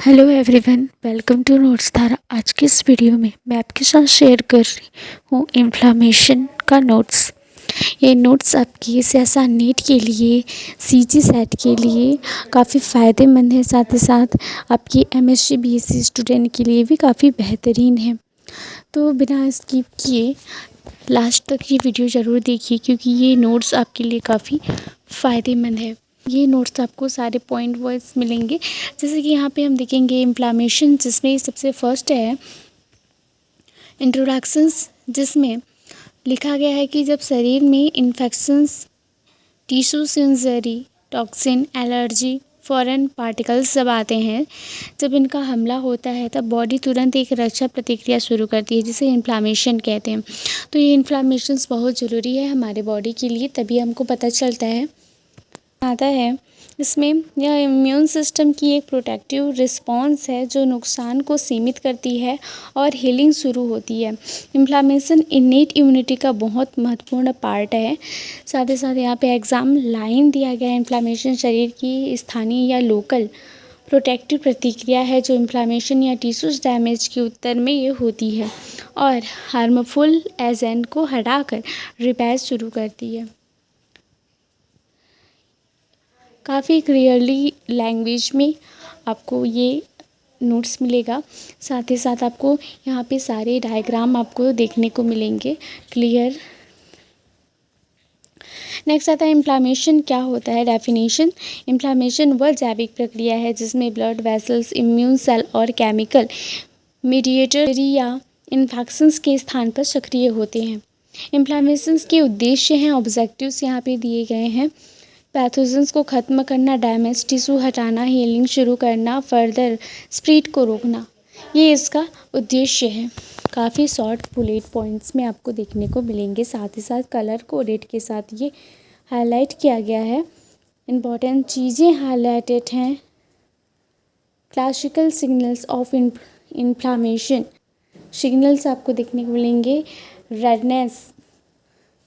Hello everyone, welcome to notes Dhara. आज की इस वीडियो में मैं आपके साथ शेयर कर रही हूँ इन्फ्लामेशन का नोट्स। ये नोट्स आपकी CSA नीट के लिए, CG सेट के लिए काफ़ी फ़ायदेमंद है। साथ ही साथ आपकी MSc BSc स्टूडेंट के लिए भी काफ़ी बेहतरीन है। तो बिना स्किप किए लास्ट तक ये वीडियो ज़रूर देखिए, क्योंकि ये नोट्स आपके लिए काफ़ी फ़ायदेमंद है। ये नोट्स आपको सारे पॉइंट वाइज मिलेंगे। जैसे कि यहाँ पे हम देखेंगे इन्फ्लामेशन, जिसमें सबसे फर्स्ट है इंट्रोडक्शंस, जिसमें लिखा गया है कि जब शरीर में infections, tissues injury, toxin, allergy, foreign particles जब आते हैं, जब इनका हमला होता है, तब बॉडी तुरंत एक रक्षा प्रतिक्रिया शुरू करती है, जिसे इन्फ्लामेशन कहते हैं। तो ये इन्फ्लामेशंस बहुत ज़रूरी है हमारे बॉडी के लिए, तभी हमको पता चलता है आता है। इसमें यह इम्यून सिस्टम की एक प्रोटेक्टिव रिस्पॉन्स है जो नुकसान को सीमित करती है और हीलिंग शुरू होती है। इन्फ्लामेशन इनेट इम्यूनिटी का बहुत महत्वपूर्ण पार्ट है। साथ ही साथ यहाँ पे एग्ज़ाम लाइन दिया गया है, इन्फ्लामेशन शरीर की स्थानीय या लोकल प्रोटेक्टिव प्रतिक्रिया है जो इन्फ्लामेशन या टिश्यूज डैमेज के उत्तर में ये होती है और हार्मफुल एजेंट को हटाकर रिपेयर शुरू करती है। काफ़ी क्लियरली लैंग्वेज में आपको ये नोट्स मिलेगा। साथ ही साथ आपको यहाँ पे सारे डायग्राम आपको देखने को मिलेंगे क्लियर। नेक्स्ट आता है इन्फ्लामेशन क्या होता है। डेफिनेशन: इन्फ्लामेशन वह जैविक प्रक्रिया है जिसमें ब्लड वेसल्स, इम्यून सेल और केमिकल मीडिएटर या इन्फेक्शंस के स्थान पर सक्रिय होते हैं। इन्फ्लामेशंस के उद्देश्य हैं, ऑब्जेक्टिव्स यहाँ पे दिए गए हैं। पैथोजेंस को ख़त्म करना, डैमेज टिश्यू हटाना, हीलिंग शुरू करना, फर्दर स्प्रेड को रोकना, ये इसका उद्देश्य है। काफ़ी शॉर्ट बुलेट पॉइंट्स में आपको देखने को मिलेंगे। साथ ही साथ कलर कोडेड के साथ ये हाईलाइट किया गया है। इम्पॉर्टेंट चीज़ें हाईलाइटेड हैं। Classical signals of inflammation, signals आपको देखने को मिलेंगे। रेडनेस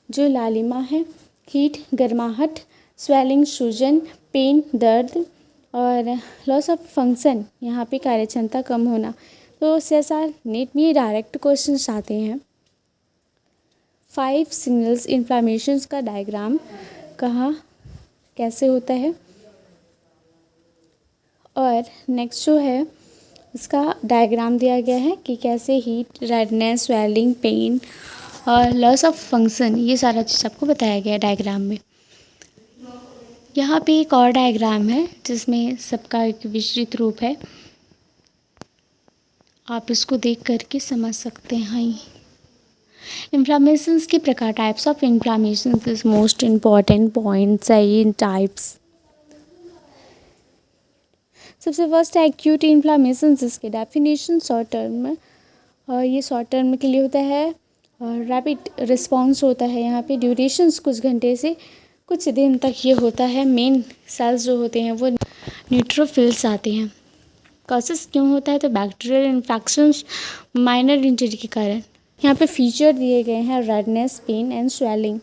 जो लालिमा है, हीट गर्माहट, स्वेलिंग सूजन, पेन दर्द और लॉस ऑफ फंक्शन, यहाँ पे कार्यक्षमता कम होना। तो CSA नीट में डायरेक्ट क्वेश्चंस आते हैं। 5 सिग्नल्स इन्फ्लामेशंस का डायग्राम कहाँ कैसे होता है, और नेक्स्ट जो है इसका डायग्राम दिया गया है कि कैसे हीट, रेडनेस, स्वेलिंग, पेन और लॉस ऑफ फंक्शन, ये सारा चीज़ आपको बताया गया है डायग्राम में। यहाँ पे एक और डायग्राम है जिसमें सबका एक विस्तृत रूप है, आप इसको देख करके समझ सकते हैं। इन्फ्लामेशंस के प्रकार, types of inflammations is most important points है इन टाइप्स। सबसे फर्स्ट है एक्यूट इन्फ्लामेशन, जिसके डेफिनेशन शॉर्ट टर्म में, और ये शॉर्ट टर्म के लिए होता है और रैपिड रिस्पॉन्स होता है। यहाँ पे ड्यूरेशंस कुछ घंटे से कुछ दिन तक ये होता है। मेन सेल्स जो होते हैं वो न्यूट्रोफिल्स आते हैं। कॉसेस क्यों होता है, तो बैक्टीरियल इन्फेक्शंस, माइनर इंजरी के कारण। यहाँ पे फीचर दिए गए हैं रेडनेस, पेन एंड स्वेलिंग।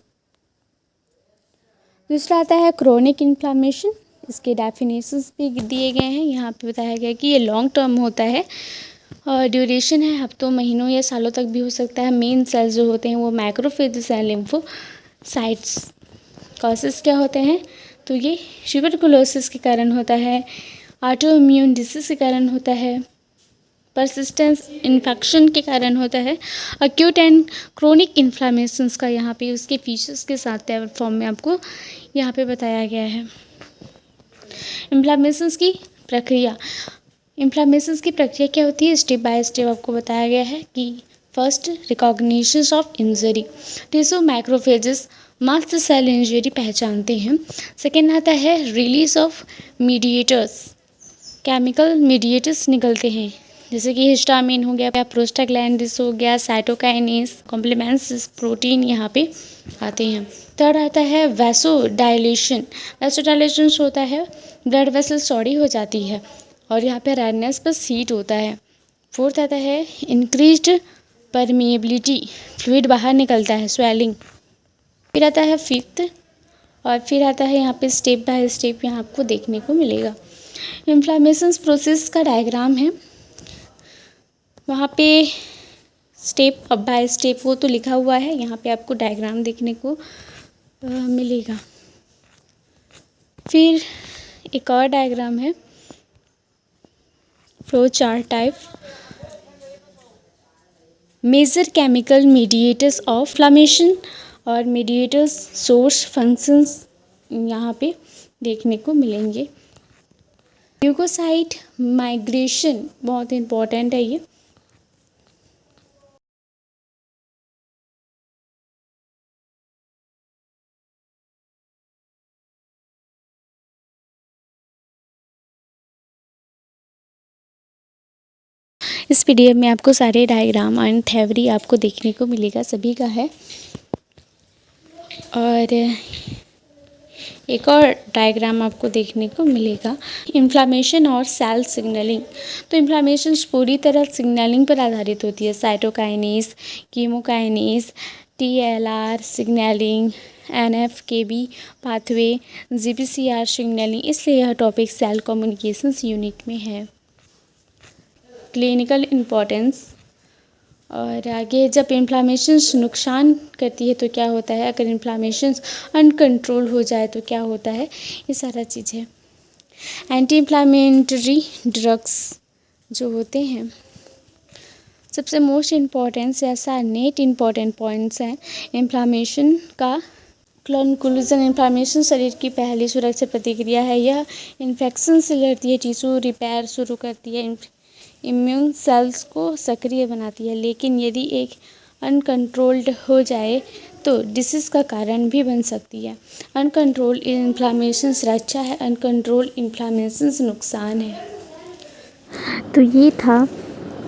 दूसरा आता है क्रोनिक इन्फ्लामेशन, इसके डेफिनेशंस भी दिए गए हैं। यहाँ पे बताया गया कि ये लॉन्ग टर्म होता है और ड्यूरेशन है हफ्तों, महीनों या सालों तक भी हो सकता है। मेन सेल्स जो होते हैं वो मैक्रोफेजेस एंड लिम्फोसाइट्स। कॉसेस क्या होते हैं, तो ये ट्यूबरकुलोसिस के कारण होता है, ऑटो इम्यून डिसीज के कारण होता है, परसिस्टेंस इन्फेक्शन के कारण होता है। अक्यूट एंड क्रोनिक इन्फ्लामेशंस का यहाँ पे उसके फीचर्स के साथ टेबल फॉर्म में आपको यहाँ पे बताया गया है। इन्फ्लामेशंस की प्रक्रिया, इन्फ्लामेशंस की प्रक्रिया क्या होती है, स्टेप बाय स्टेप आपको बताया गया है कि first recognition of injury, tissue macrophages mast cell injury पहचानते हैं। सेकेंड आता है release of mediators, chemical mediators निकलते हैं, जैसे कि हिस्टामिन हो गया, प्रोस्टाग्लैंडिस हो गया, साइटोकाइनेस, कॉम्प्लीमेंट्स प्रोटीन यहाँ पे आते हैं। थर्ड आता है वैसोडाइलेशन, वैसोडाइलेशन होता है ब्लड वेसल चौड़ी हो जाती है और यहाँ पे रेडनेस प्लस हीट होता है। फोर्थ आता है इंक्रीज्ड परमिएबिलिटी, फ्लूइड बाहर निकलता है, स्वेलिंग। फिर आता है फिफ्थ, और फिर आता है यहाँ पे स्टेप बाय स्टेप यहाँ आपको देखने को मिलेगा। इन्फ्लामेशन प्रोसेस का डायग्राम है, वहाँ पे स्टेप अब बाय स्टेप वो तो लिखा हुआ है, यहाँ पे आपको डायग्राम देखने को मिलेगा। फिर एक और डायग्राम है flow chart type, major chemical mediators of inflammation और मीडिएटर्स सोर्स फंक्शंस यहाँ पे देखने को मिलेंगे। ल्यूकोसाइट माइग्रेशन बहुत इम्पोर्टेंट है ये। इस पीडीएफ में आपको सारे डायग्राम एंड थ्योरी आपको देखने को मिलेगा, सभी का है। और एक और डायग्राम आपको देखने को मिलेगा इन्फ्लामेशन और सेल सिग्नलिंग। तो इन्फ्लामेशन पूरी तरह सिग्नलिंग पर आधारित होती है, cytokines, chemokines, TLR signalling, NFKB pathway, GPCR signalling, इसलिए यह टॉपिक सेल कम्युनिकेशंस यूनिट में है। क्लिनिकल इम्पोर्टेंस, और आगे जब इन्फ्लामेशन नुकसान करती है तो क्या होता है, अगर इन्फ्लामेशन अनकंट्रोल हो जाए तो क्या होता है, ये सारा चीज़ है। एंटी इन्फ्लामेटरी ड्रग्स जो होते हैं, सबसे मोस्ट इम्पॉर्टेंस ऐसा नेट इम्पॉर्टेंट पॉइंट्स हैं इन्फ्लामेशन का। कंक्लूजन, इन्फ्लामेशन शरीर की पहली सुरक्षा प्रतिक्रिया है, यह इन्फेक्शन से लड़ती है, टिश्यू रिपेयर शुरू करती है, इम्यून सेल्स को सक्रिय बनाती है, लेकिन यदि एक अनकंट्रोल्ड हो जाए तो डिसीज़ का कारण भी बन सकती है। अनकंट्रोल इन्फ्लामेशन सुरक्षा है, अनकंट्रोल इन्फ्लामेशन नुकसान है। तो ये था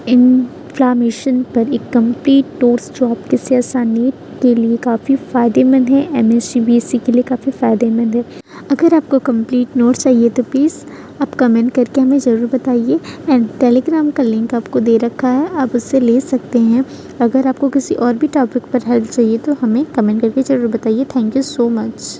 इन्फ्लामेशन पर एक कंप्लीट नोट्स जो आपके CSR नीट के लिए काफ़ी फ़ायदेमंद है, MSc BSc के लिए काफ़ी फ़ायदेमंद है। अगर आपको कंप्लीट नोट्स चाहिए तो प्लीज़ आप कमेंट करके हमें ज़रूर बताइए। एंड टेलीग्राम का लिंक आपको दे रखा है, आप उससे ले सकते हैं। अगर आपको किसी और भी टॉपिक पर हेल्प चाहिए तो हमें कमेंट करके ज़रूर बताइए। Thank you so much.